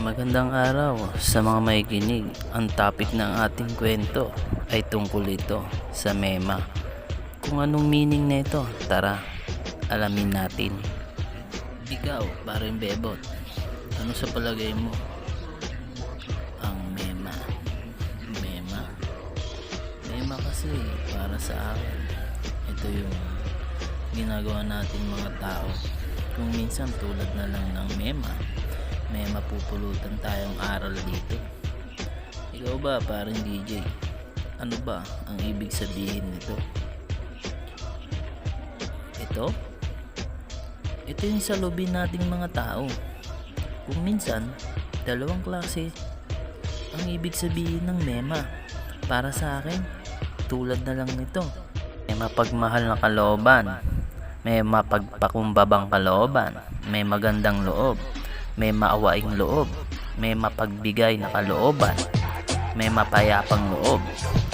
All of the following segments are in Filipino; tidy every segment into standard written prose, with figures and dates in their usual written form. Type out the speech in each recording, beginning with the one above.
Magandang araw sa mga makikinig. Ang topic ng ating kwento ay tungkol ito sa mema. Kung anong meaning nito, tara, alamin natin. Ikaw, paring bebot, ano sa palagay mo ang mema? Mema kasi para sa akin, ito yung ginagawa nating mga tao. Kung minsan tulad na lang ng may mapupulutan tayong aral dito. Ikaw ba, parang DJ? Ano ba ang ibig sabihin nito? Ito yung salubin nating mga tao. Kung minsan, dalawang klase ang ibig sabihin ng mema. Para sa akin, tulad na lang nito. May mapagmahal na kalooban, may mapagpakumbabang kalooban, may magandang loob, may maawaing loob, may mapagbigay na kalooban, may mapayapang loob,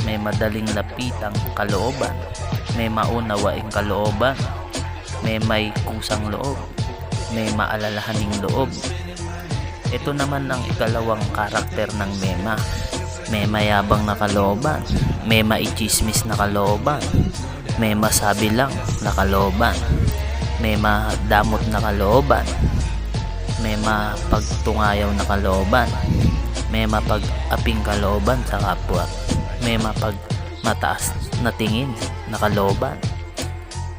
may madaling lapitang kalooban, may maunawaing kalooban, may kusang loob, may maalalahaning loob. Ito naman ang ikalawang karakter ng mema. May mayabang na kalooban, may maichismis na kalooban, may masabi lang na kalooban, may madamot na kalooban, may mapagtungayaw na kalooban, may mapag-aping kalooban sa kapwa, may mapagmataas na tingin na kalooban,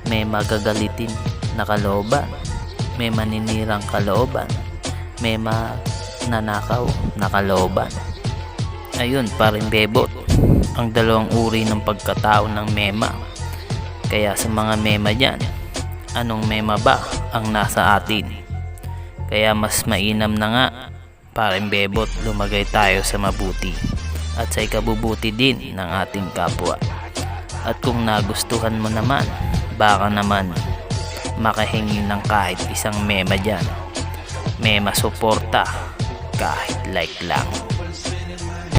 may magagalitin na kalooban, may maninirang kalooban, may mananakaw na kalooban. Ayun, paring bebot, ang dalawang uri ng pagkatao ng mema. Kaya sa mga mema dyan, anong mema ba ang nasa atin? Kaya mas mainam na nga, paring bebot, lumagay tayo sa mabuti at sa ikabubuti din ng ating kapwa. At kung nagustuhan mo naman, baka naman makahingi ng kahit isang mema dyan. Mema suporta, kahit like lang.